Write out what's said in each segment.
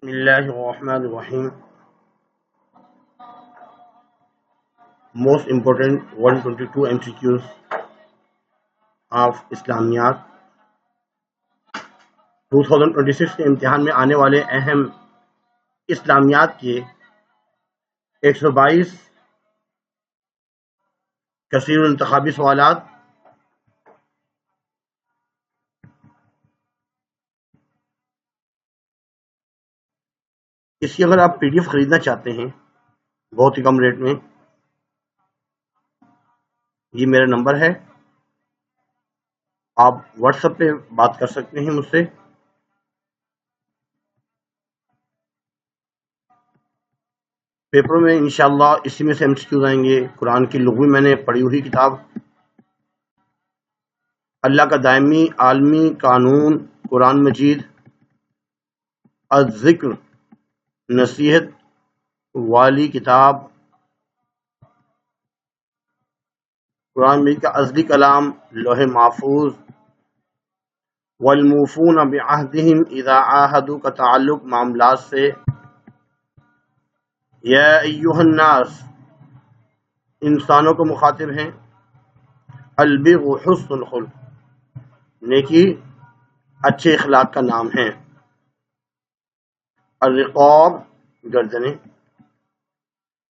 بسم اللہ الرحمن الرحیم. Most important 122 MCQs آف اسلامیات 2026 کے امتحان میں آنے والے اہم اسلامیات کے 122 کثیر الانتخابی سوالات اس کی اگر آپ PDF خریدنا چاہتے ہیں بہت ہی کم ریٹ میں، یہ میرا نمبر ہے، آپ واٹس ایپ پہ بات کر سکتے ہیں مجھ سے. پیپروں میں انشاءاللہ اسی میں سے MCQs آئیں گے. قرآن کی لغوی میں نے پڑھی ہوئی کتاب اللہ کا دائمی عالمی قانون قرآن مجید الذکر نصیحت والی کتاب، قرآن مجید کا ازلی کلام لوح محفوظ، والموفون بعہدہم اذا عاہدوا کا تعلق معاملات سے. یا ایہا الناس، انسانوں کو مخاطب ہیں. البر حسن الخلق، نیکی اچھے اخلاق کا نام ہے. الرقاب، گردنیں.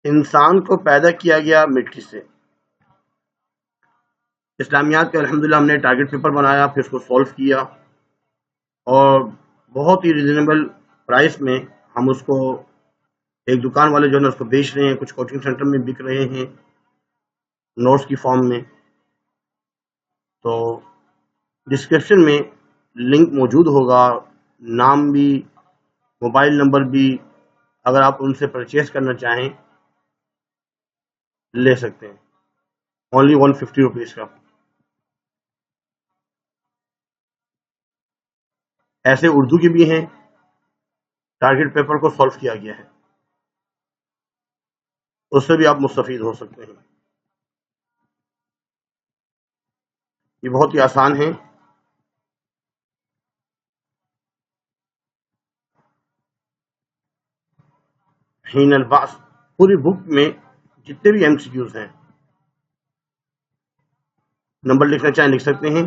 انسان کو پیدا کیا گیا مٹی سے. اسلامیات کا الحمدللہ ہم نے ٹارگٹ پیپر بنایا، پھر اس کو سولو کیا اور بہت ہی ریزنیبل پرائس میں ہم اس کو ایک دکان والے جو ہے اس کو بیچ رہے ہیں، کچھ کوچنگ سینٹر میں بک رہے ہیں نوٹس کی فارم میں. تو ڈسکرپشن میں لنک موجود ہوگا، نام بھی موبائل نمبر بھی، اگر آپ ان سے پرچیز کرنا چاہیں لے سکتے ہیں. اونلی 150 روپیز کا. ایسے اردو کے بھی ہیں، ٹارگٹ پیپر کو سولو کیا گیا ہے، اس سے بھی آپ مستفید ہو سکتے ہیں. یہ بہت ہی آسان ہے. حین البعث، پوری بک میں جتنے بھی MCQs ہیں، نمبر لکھنا چاہیں لکھ سکتے ہیں.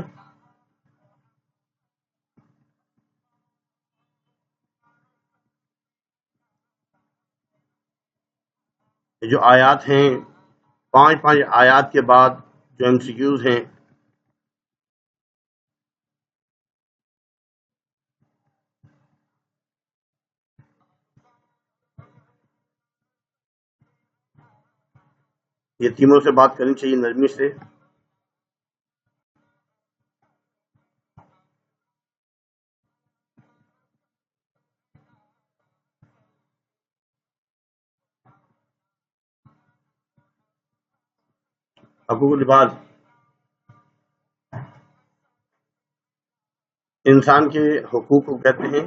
جو آیات ہیں، 5 آیات کے بعد جو MCQs ہیں، یتیموں سے بات کرنی چاہیے نرمی سے. حقوق العباد، انسان کے حقوق کو کہتے ہیں،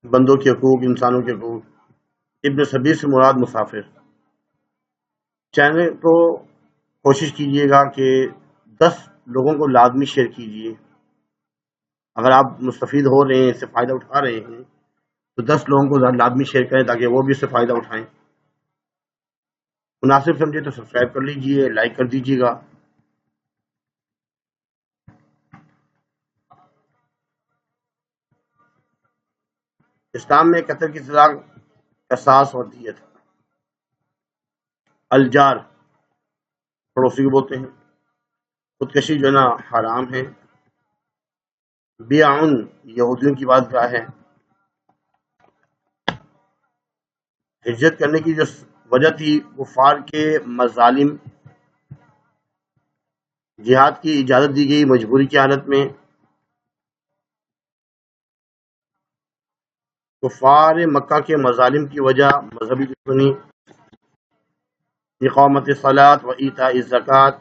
بندوں کے حقوق، انسانوں کے حقوق. ابن سبیل سے مراد مسافر. چینل کو کوشش کیجیے گا کہ 10 لوگوں کو لازمی شیئر کیجیے. اگر آپ مستفید ہو رہے ہیں، اس سے فائدہ اٹھا رہے ہیں تو 10 لوگوں کو لازمی شیئر کریں تاکہ وہ بھی اس سے فائدہ اٹھائیں. مناسب سمجھے تو سبسکرائب کر لیجیے، لائک کر دیجیے گا. اسلام میں قتل کی سزا قصاص اور دیت. الجار، پڑوسی کو بولتے ہیں. خودکشی جو ہے نا حرام ہے. بیعن، یہودیوں کی بات کیا ہے. ہجرت کرنے کی جو وجہ تھی کفار کے مظالم، جہاد کی اجازت دی گئی مجبوری کی حالت میں. کفار مکہ کے مظالم کی وجہ مذہبی دشمنی. اقامت الصلاۃ و ایتاء الزکوٰۃ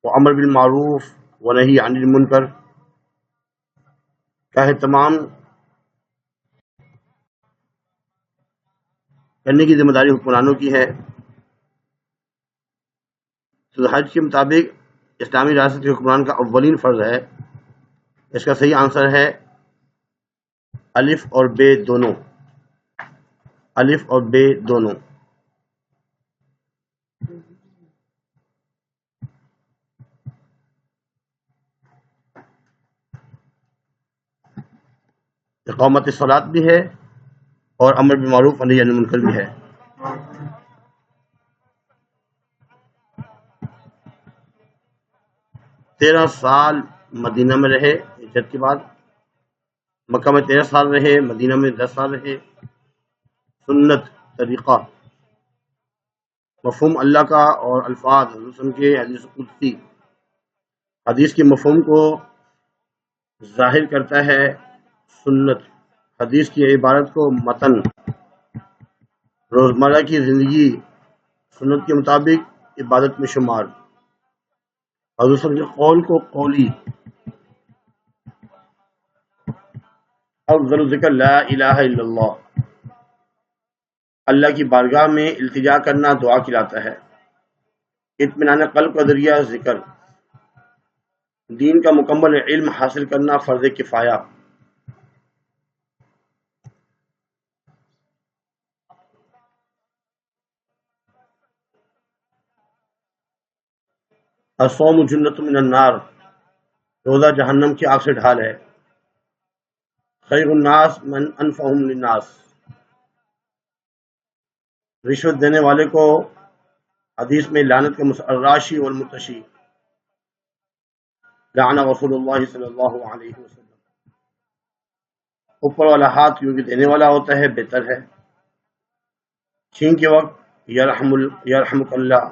و امر بالمعروف و نہی عن المنکر کا اہتمام کرنے کی ذمہ داری حکمرانوں کی ہے. حج کے مطابق اسلامی ریاست کے حکمران کا اولین فرض ہے. اس کا صحیح آنسر ہے الف اور بے دونوں، الف اور بے دونوں. اقامت الصلاۃ بھی ہے اور امر بالمعروف و نہی عن المنکر بھی ہے. تیرہ سال مدینہ میں رہے ہجرت کے بعد، مکہ میں 13 سال رہے، مدینہ میں 10 سال رہے. سنت، طریقہ، مفہوم اللہ کا اور الفاظ حضور صلی اللہ علیہ وسلم کے حدیث قدسی، حدیث کے مفہوم کو ظاہر کرتا ہے. سنت، حدیث کی عبارت کو متن، روزمرہ کی زندگی سنت کے مطابق عبادت میں شمار. حضور صلی اللہ علیہ وسلم کے قول کو قولی. افضل ذکر لا الہ الا اللہ، اللہ کی بارگاہ میں التجا کرنا دعا کہلاتا ہے. اطمینان قلب کا ذریعہ ذکر. دین کا مکمل علم حاصل کرنا فرض کفایہ. الصوم جنۃ من النار، روزہ جہنم کی آگ سے ڈھال ہے. خیر الناس من انفعهم للناس، رشوت دینے والے کو حدیث میں لعنت کا الراشی والمرتشی. لعن رسول اللہ صلی اللہ علیہ وسلم. اوپر والا ہاتھ کیونکہ دینے والا ہوتا ہے بہتر ہے. چھین کے وقت یرحمک اللہ،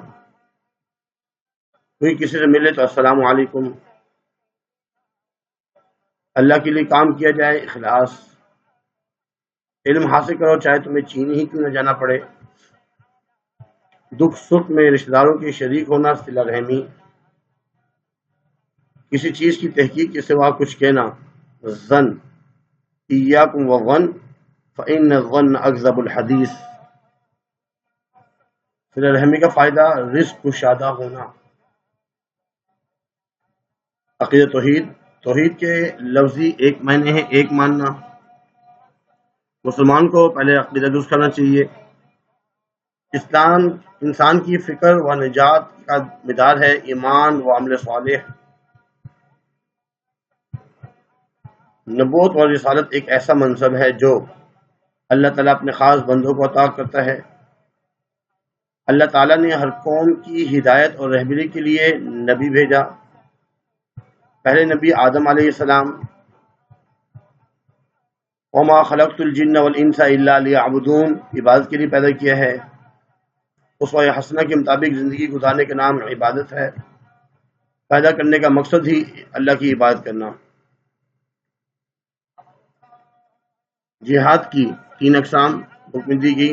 کوئی کسی سے ملے تو السلام علیکم. اللہ کے لیے کام کیا جائے، اخلاص. علم حاصل کرو چاہے تمہیں چین ہی کیوں نہ جانا پڑے. دکھ سکھ میں رشتہ داروں کے شریک ہونا، صلہ رحمی. کسی چیز کی تحقیق کے سوا کچھ کہنا. ظن، ایاکم والظن فإن الظن اکذب الحدیث. صلہ رحمی کا فائدہ رزق کشادہ ہونا. عقیدہ توحید، توحید کے لفظی ایک معنی ہے ایک ماننا. مسلمان کو پہلے عقیدہ درست کرنا چاہیے. اسلام انسان کی فکر و نجات کا مدار ہے. ایمان و عمل صالح. نبوت اور رسالت ایک ایسا منصب ہے جو اللہ تعالیٰ اپنے خاص بندوں کو عطا کرتا ہے. اللہ تعالیٰ نے ہر قوم کی ہدایت اور رہبری کے لیے نبی بھیجا. پہلے نبی آدم علیہ السلام. وما خلقت الجن والانس الا لیعبدون، عبادت کے لیے پیدا کیا ہے. اسوہ حسنہ کے مطابق زندگی گزارنے کا نام عبادت ہے. پیدا کرنے کا مقصد ہی اللہ کی عبادت کرنا. جہاد کی 3 اقسام حکم دی گئی.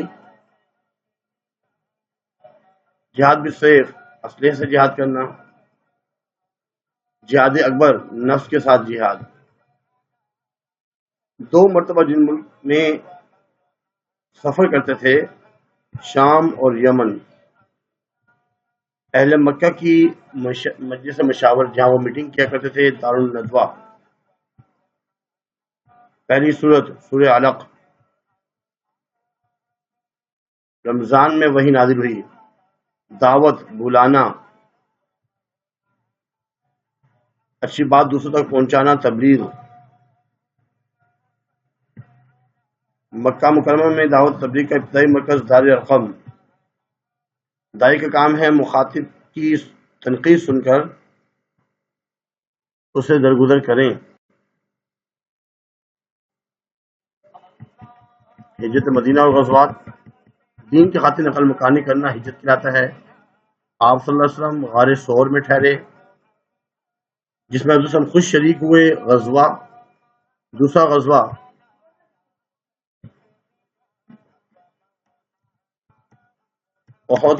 جہاد بالسیف، اسلحے سے جہاد کرنا. جہاد اکبر، نفس کے ساتھ جہاد. 2 مرتبہ جن ملک میں سفر کرتے تھے، شام اور یمن، اہل مکہ کی مجلس مشاور جہاں وہ میٹنگ کیا کرتے تھے، دارالندوہ. پہلی سورت سورہ علق. رمضان میں وحی نازل ہوئی. دعوت، بلانا، اچھی بات دوسروں تک پہنچانا، تبلیغ. مکہ مکرمہ میں دعوت تبلیغ کا ابتدائی مرکز دار ارقم. داعی کا کام ہے مخاطب کی تنقید سن کر اسے درگزر کریں. ہجرت مدینہ اور غزوات، دین کی خاطر نقل مکانی کرنا ہجرت کہلاتا ہے. آپ صلی اللہ علیہ وسلم غار ثور میں ٹھہرے جس میں حضور صلی اللہ علیہ وسلم خود شریک ہوئے. غزوہ، دوسرا غزوہ احد.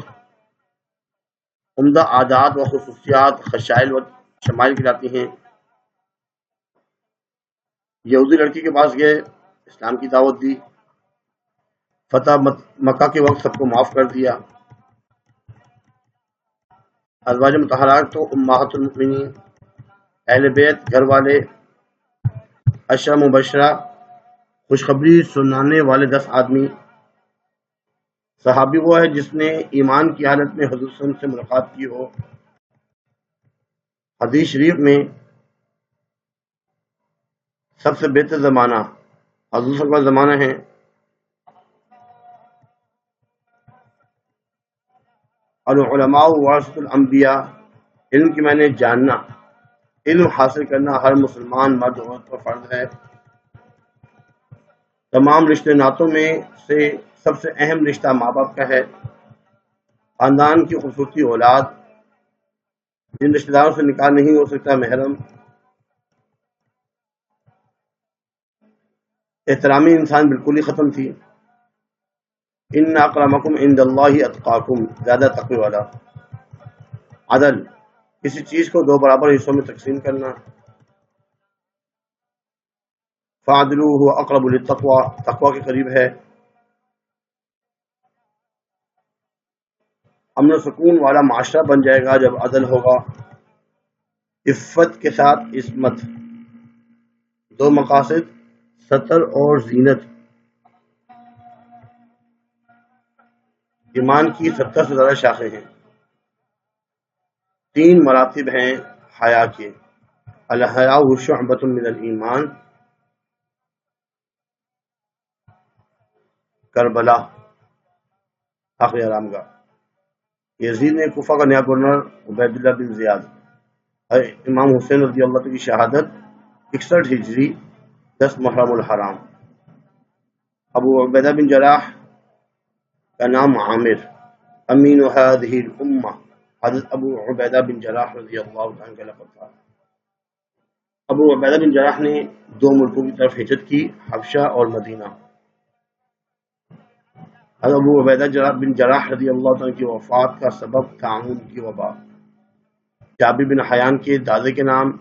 عمدہ عادات و خصوصیات، خصائل و شمائل کہلاتی ہیں. یہودی لڑکی کے پاس گئے، اسلام کی دعوت دی. فتح مکہ کے وقت سب کو معاف کر دیا. ازواج مطہرات تو امہات خوشخبری سنانے والے 10 آدمی. صحابی وہ ہے جس نے ایمان کی حالت میں حضور صلی اللہ علیہ وسلم سے ملاقات کی ہو. حدیث شریف میں سب سے بہتر زمانہ حضور صلی اللہ علیہ وسلم کا زمانہ ہے. العلماء ورثۃ الانبیاء، علم کی معنی جاننا، علم حاصل کرنا ہر مسلمان مرد عورت پر فرض ہے. تمام رشتے ناتوں میں سے سب سے اہم رشتہ ماں باپ کا ہے. خاندان کی خوبصورتی اولاد، جن رشتہ داروں سے نکاح نہیں ہو سکتا محرم. احترامی انسان بالکل ہی ختم تھی. ان اکرمکم عند اللہ اتقاکم، زیادہ تقوی والا. عدل، کسی چیز کو 2 برابر حصوں میں تقسیم کرنا. فعدلوا هو اقرب للتقوی، تقوی کے قریب ہے. امن و سکون والا معاشرہ بن جائے گا جب عدل ہوگا. عفت کے ساتھ عصمت، 2 مقاصد ستر اور زینت. ایمان کی 70 سے زیادہ شاخیں ہیں. 3 مراتب ہیں حیا کے. الحیاء شعبۃ من الایمان. کربلا، آخری آرام گاہ. یزید نے کوفہ کا نیا گورنر عبید اللہ بن زیاد. امام حسین رضی اللہ عنہ کی شہادت 61 ہجری 10 محرم الحرام. ابو عبیدہ بن جراح کا نام عامر. امین هذه الامہ، حضرت ابو عبیدہ بن جراح رضی اللہ عنہ کا لقب تھا. ابو عبیدہ بن جراح نے 2 ملکوں کی طرف ہجرت کی، حبشہ اور مدینہ. حضرت ابو عبیدہ بن جراح رضی اللہ عنہ کی وفات کا سبب طاعون کی وبا. جابر بن حیان کے دادے کے نام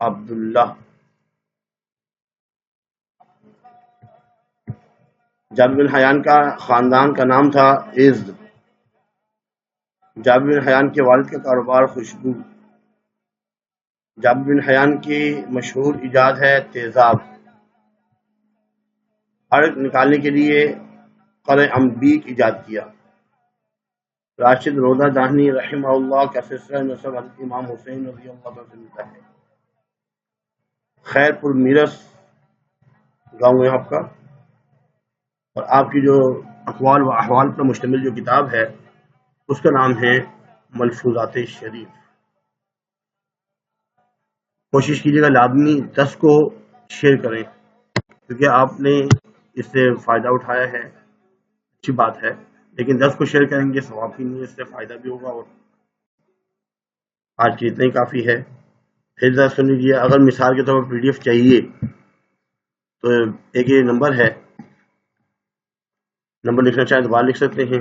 عبداللہ. جابر بن حیان کا خاندان کا نام تھا عزد. جابر بن حیان کے والد کا کاروبار خوشبو. جابر بن حیان کی مشہور ایجاد ہے تیزاب. عرق نکالنے کے لیے قرع انبیک ایجاد کیا. راشد روضہ دہنی رحمہ اللہ کا سلسلہ نسب حضرت امام حسین رضی اللہ عنہ سے ملتا ہے. خیر پور میرس گاؤں ہے آپ کا. اور آپ کی جو اقوال و احوال پر مشتمل جو کتاب ہے اس کا نام ہے ملفوظات شریف. کوشش کیجیے گا لازمی 10 کو شیئر کریں، کیونکہ آپ نے اس سے فائدہ اٹھایا ہے، اچھی بات ہے. لیکن 10 کو شیئر کریں گے ثواب بھی نہیں، اس سے فائدہ بھی ہوگا. اور آج کی اتنا ہی کافی ہے. پھر ذرا سن لیجیے، اگر مثال کے طور پر PDF چاہیے تو ایک یہ نمبر ہے، نمبر لکھنا چاہیں دوبارہ لکھ سکتے ہیں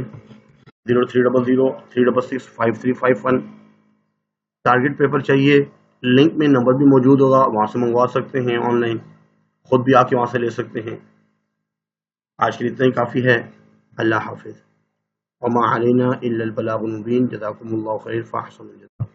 0300 366 5351. ٹارگٹ پیپر چاہیے، لنک میں نمبر بھی موجود ہوگا، وہاں سے منگوا سکتے ہیں. آن لائن خود بھی آ کے وہاں سے لے سکتے ہیں. آج کے لیے اتنا ہی کافی ہے. اللہ حافظ. وما علینا الا البلاغ المبین. جزاکم اللہ خیر. فاحسن الجزاء.